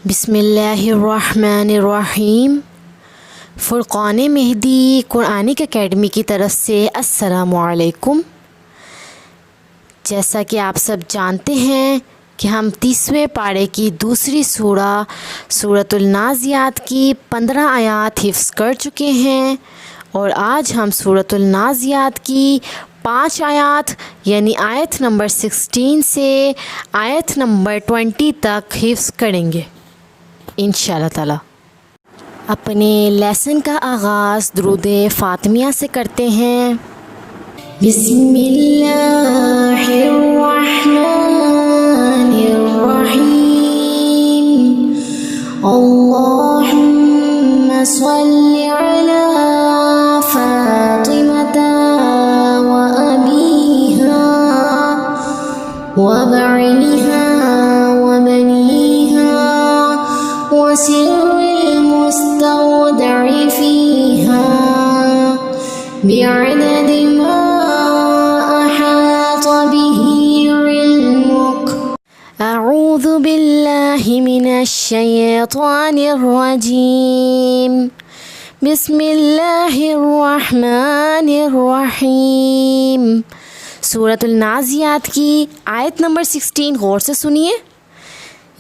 بسم اللہ الرحمن الرحیم۔ فرقان مہدی قرآنک اکیڈمی کی طرف سے السلام علیکم۔ جیسا کہ آپ سب جانتے ہیں کہ ہم 30ویں پارے کی دوسری سورۃ النازعات کی 15 آیات حفظ کر چکے ہیں، اور آج ہم سورۃ النازعات کی 5 آیات یعنی آیت نمبر 16 سے آیت نمبر 20 تک حفظ کریں گے انشاءاللہ تعالی۔ اپنے لیسن کا آغاز درود فاطمیہ سے کرتے ہیں۔ بسم اللہ الرحمن الرحیم، اللہم صلی علی فاطمة وأبيها وبعلها وبنيها وسر المستودع فيها بعدد ما أحاط به علمك أعوذ بالله من الشيطان الرجيم بسم اللہ الرحمن الرحیم۔ سورۃ النازعات کی آیت نمبر 16 غور سے سنیے۔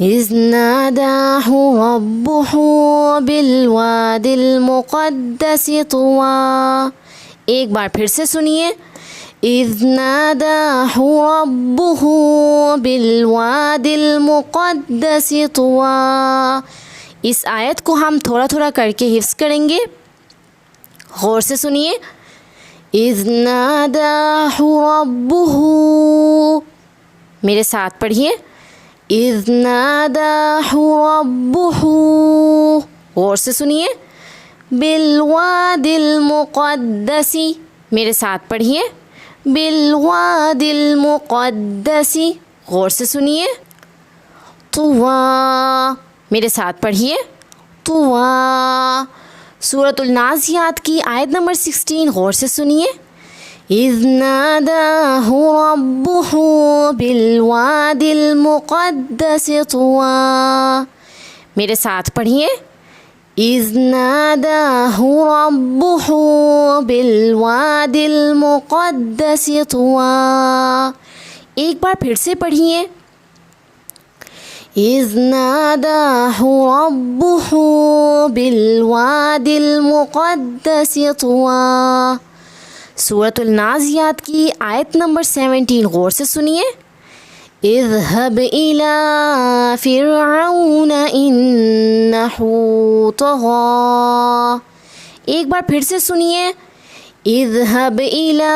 اذ ناداہ ربہ بالواد المقدس طویٰ۔ ایک بار پھر سے سنیے۔ اذ ناداہ ربہ بالواد المقدس طویٰ۔ اس آیت کو ہم تھوڑا تھوڑا کر کے حفظ کریں گے، غور سے سنیے۔ اذ ناداہ ربہ، میرے ساتھ پڑھیے۔ اذ ناداہ ربہ، غور سے سنیے۔ بالواد المقدس، میرے ساتھ پڑھیے۔ بالواد المقدس، غور سے سنیے۔ طویٰ، میرے ساتھ پڑھیے۔ طویٰ۔ سورۃ النازعات کی آیت نمبر 16 غور سے سنیے۔ اذ ناداہ ربہ بالواد المقدس طویٰ، میرے ساتھ پڑھیے۔ اذ ناداہ ربہ بالواد المقدس طویٰ۔ ایک بار پھر سے پڑھیے۔ اذ ناداہ ربہ بالواد المقدس طویٰ۔ سورۃ النازعات کی آیت نمبر 17 غور سے سنیے۔ اذهب إلى فرعون إنه طغى۔ ایک بار پھر سے سنیے۔ اذهب إلى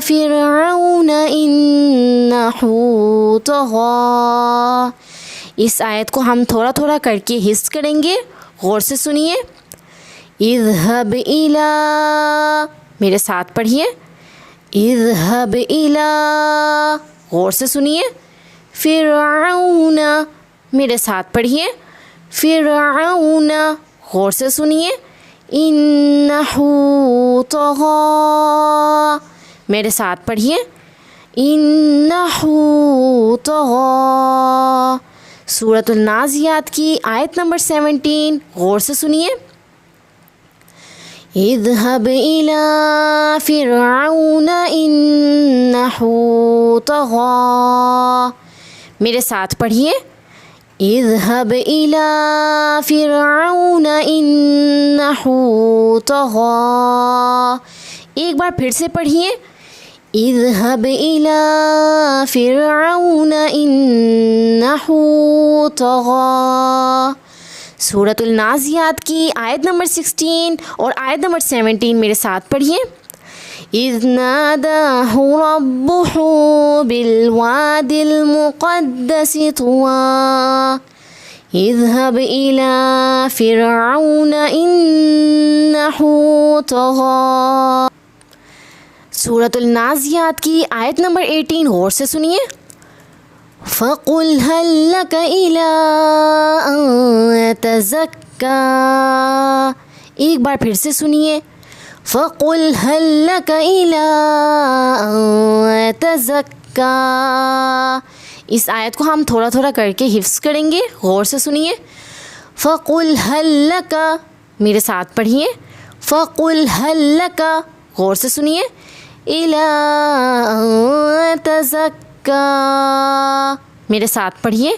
فرعون إنه طغى۔ اس آیت کو ہم تھوڑا تھوڑا کر کے حفظ کریں گے، غور سے سنیے۔ اذهب إلى، میرے ساتھ پڑھیے۔ اذهب إلى، غور سے سنیے۔ فرعون، میرے ساتھ پڑھیے۔ فرعون، غور سے سنیے۔ انہ طغى، میرے ساتھ پڑھیے۔ انہ طغى۔ سورۃ النازعات کی آیت نمبر 17 غور سے سنیے۔ اذهب إلى فرعون إنه طغى، میرے ساتھ پڑھیے۔ اذهب إلى فرعون إنه طغى۔ ایک بار پھر سے پڑھیے۔ اذهب إلى فرعون إنه طغى۔ سورۃ النازعات کی آیت نمبر 16 اور آیت نمبر 17 میرے ساتھ پڑھیے۔ اذ ناداہ ربہ بالواد المقدس طویٰ اذهب إلى فرعون إنه طغى۔ سورۃ النازعات کی آیت نمبر 18 غور سے سنیے۔ فَقُلْ هَلْ لَكَ إِلَىٰ أَن تَزَكَّىٰ۔ ایک بار پھر سے سنیے۔ فَقُلْ هَلْ لَكَ إِلَىٰ أَن تَزَكَّىٰ۔ اس آیت کو ہم تھوڑا تھوڑا کر کے حفظ کریں گے، غور سے سنیے۔ فَقُلْ هَلْ لَكَ، میرے ساتھ پڑھیے، فَقُلْ هَلْ لَكَ، غور سے سنیے، إِلَىٰ أَن تَزَكَّىٰ، میرے ساتھ پڑھیے،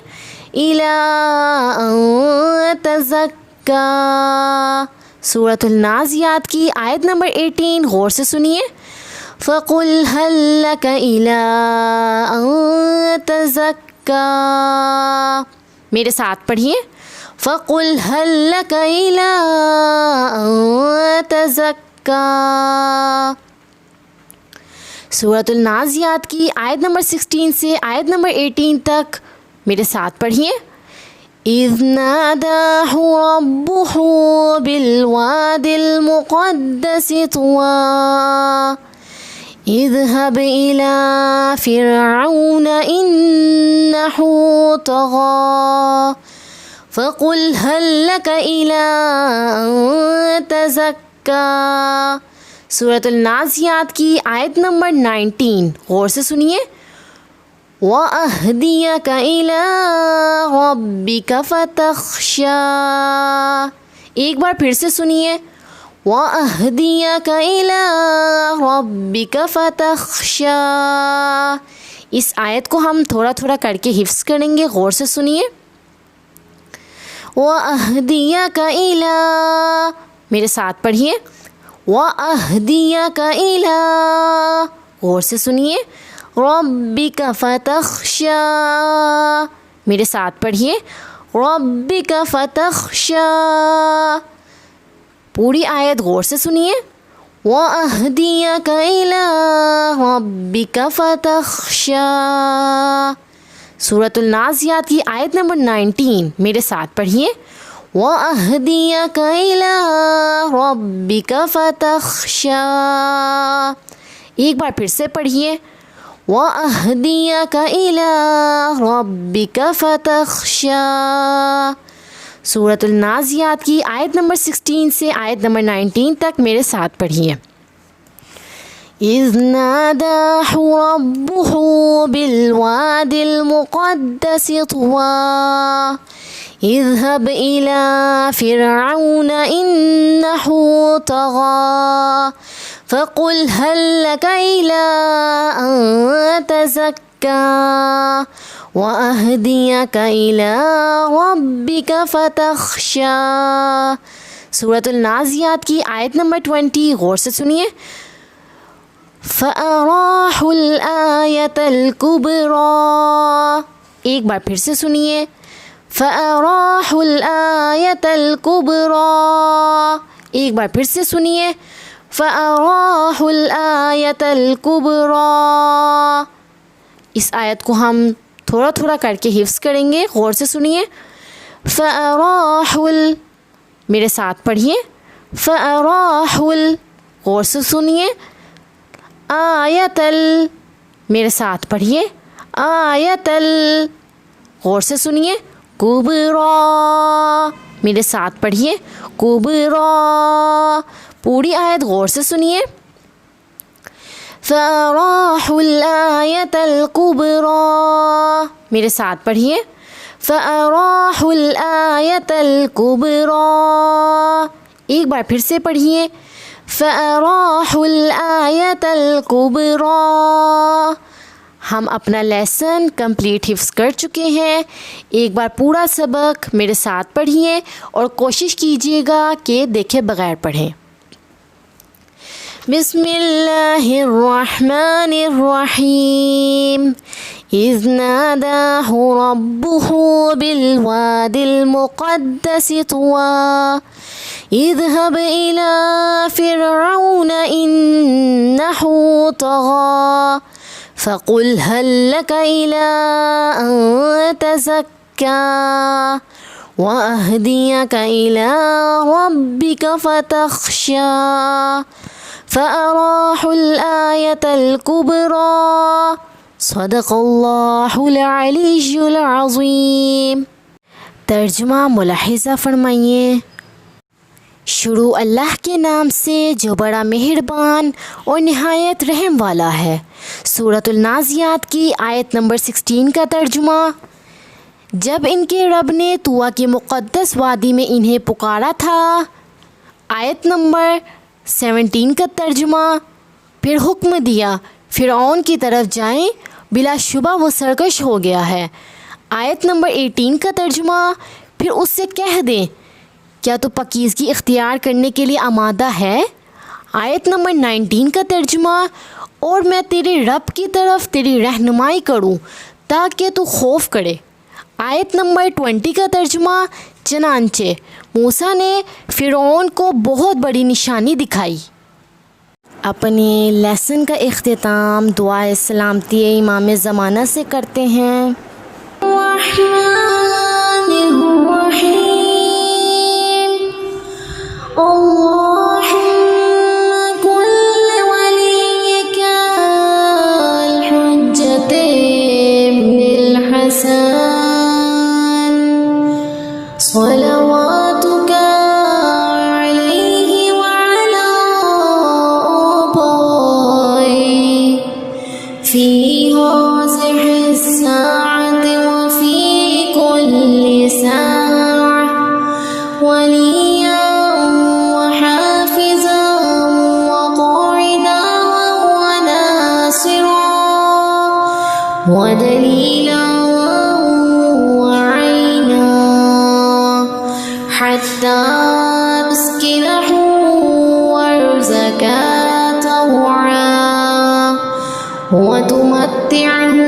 إِلَىٰ أَن تَزَكَّىٰ۔ سورۃ النازعات کی آیت نمبر 18 غور سے سنیے، فَقُلْ هَلْ لَكَ إِلَىٰ أَن تَزَكَّىٰ، میرے ساتھ پڑھیے، فَقُلْ هَلْ لَكَ إِلَىٰ أَن تَزَكَّىٰ۔ سورۃ النازعات کی آیت نمبر 16 سے آیت نمبر 18 تک میرے ساتھ پڑھیے، إِذْ نَادَاهُ رَبُّهُ بِالْوَادِ الْمُقَدَّسِ طُوًى اذهب إلى فرعون إنه طغى فقل هل لك إلى أن تزكى۔ سورۃ النازعات کی آیت نمبر 19 غور سے سنیے، وَأَهْدِيَكَ إِلَىٰ رَبِّكَ فَتَخْشَىٰ، ایک بار پھر سے سنیے، وَأَهْدِيَكَ إِلَىٰ رَبِّكَ فَتَخْشَىٰ۔ اس آیت کو ہم تھوڑا تھوڑا کر کے حفظ کریں گے، غور سے سنیے، وَأَهْدِيَكَ إِلَىٰ، میرے ساتھ پڑھیے، وَأَهْدِيَكَ إِلَىٰ، غور سے سنیے، رَبِّكَ فَتَخْشَىٰ، میرے ساتھ پڑھیے، رَبِّكَ فَتَخْشَىٰ، پوری آیت غور سے سنیے، وَأَهْدِيَكَ إِلَىٰ رَبِّكَ فَتَخْشَىٰ۔ سورۃ النازعات کی آیت نمبر 19 میرے ساتھ پڑھیے، وَأَهْدِيَكَ إِلَىٰ رَبِّكَ فَتَخْشَىٰ، ایک بار پھر سے پڑھیے، وَأَهْدِيَكَ إِلَىٰ رَبِّكَ فَتَخْشَىٰ۔ سورۃ النازعات کی آیت نمبر 16 سے آیت نمبر 19 تک میرے ساتھ پڑھیے، إِذْ نَادَاهُ رَبُّهُ بِالْوَادِ الْمُقَدَّسِ طُوًى اذْهَبْ إِلَىٰ فِرْعَوْنَ إِنَّهُ طَغَىٰ فَقُلْ هَلْ لَكَ إِلَىٰ أَن تَزَكَّىٰ وَأَهْدِيَكَ إِلَىٰ رَبِّكَ فَتَخْشَىٰ۔ سورۃ النازعات کی آیت نمبر 20 غور سے سنیے، فَأَرَاهُ الْآيَةَ الْكُبْرَىٰ، ایک بار پھر سے سنیے، فَأَرَاهُ الْآيَةَ الْكُبْرَىٰ، ایک بار پھر سے سنیے، فَأَرَاهُ الْآيَةَ الْكُبْرَىٰ۔ اس آیت کو ہم تھوڑا تھوڑا کر کے حفظ کریں گے، غور سے سنیے، فَأَرَاهُ میرے ساتھ پڑھیے، فَأَرَاهُ، غور سے سنیے، آیت میرے ساتھ پڑھیے، آیت غور سے سنیے، کبریٰ، میرے ساتھ پڑھیے، کبریٰ، پوری آیت غور سے سنیے، فَأَرَاهُ الْآيَةَ الْكُبْرَىٰ، میرے ساتھ پڑھیے، فَأَرَاهُ الْآيَةَ الْكُبْرَىٰ، ایک بار پھر سے پڑھیے، فَأَرَاهُ الْآيَةَ الْكُبْرَىٰ۔ ہم اپنا لیسن کمپلیٹ حفظ کر چکے ہیں، ایک بار پورا سبق میرے ساتھ پڑھیے اور کوشش کیجیے گا کہ دیکھے بغیر پڑھیں۔ بسم اللہ الرحمن الرحیم، إِذْ نَادَاهُ رَبُّهُ بِالْوَادِ الْمُقَدَّسِ طُوًى اذْهَبْ إِلَىٰ فِرْعَوْنَ إِنَّهُ طَغَىٰ فَقُلْ هَلْ لَكَ إِلَىٰ أَن تَزَكَّىٰ وَأَهْدِيَكَ إِلَىٰ رَبِّكَ فَتَخْشَىٰ فَأَرَاهُ الْآيَةَ الْكُبْرَىٰ۔ صدق اللہ العلی العظیم۔ ترجمہ ملاحظہ فرمائیے۔ شروع اللہ کے نام سے جو بڑا مہربان اور نہایت رحم والا ہے۔ سورۃ النازعات کی آیت نمبر 16 کا ترجمہ، جب ان کے رب نے طوٰ کی مقدس وادی میں انہیں پکارا تھا۔ آیت نمبر 17 کا ترجمہ، پھر حکم دیا فرعون کی طرف جائیں، بلا شبہ وہ سرکش ہو گیا ہے۔ آیت نمبر 18 کا ترجمہ، پھر اس سے کہہ دیں کیا تو پاکیزگی اختیار کرنے کے لیے آمادہ ہے۔ آیت نمبر 19 کا ترجمہ، اور میں تیرے رب کی طرف تیری رہنمائی کروں تاکہ تو خوف کرے۔ آیت نمبر 20 کا ترجمہ، چنانچہ موسیٰ نے فرعون کو بہت بڑی نشانی دکھائی۔ اپنے لیسن کا اختتام دعائے سلامتی امام زمانہ سے کرتے ہیں۔ الرحمن الرحیم، اللہم کل ولیک الحجۃ ابن الحسن صلواتک علیہ وعلی آبائہ فی ہذہ الساعۃ وفی کل ساعۃ ولییا وحافظا وقاعدا وناصرا ودلیلا حتى تسكنه وارزقا طوعا وتمتعه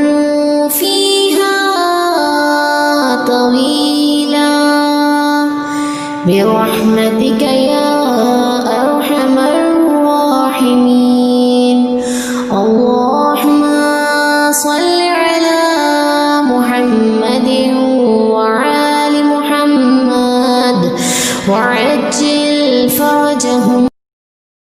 فيها طويلا برحمتك يا أرحم الراحمين۔ اللهم صل على محمد وعلى محمد وعجل فرجهم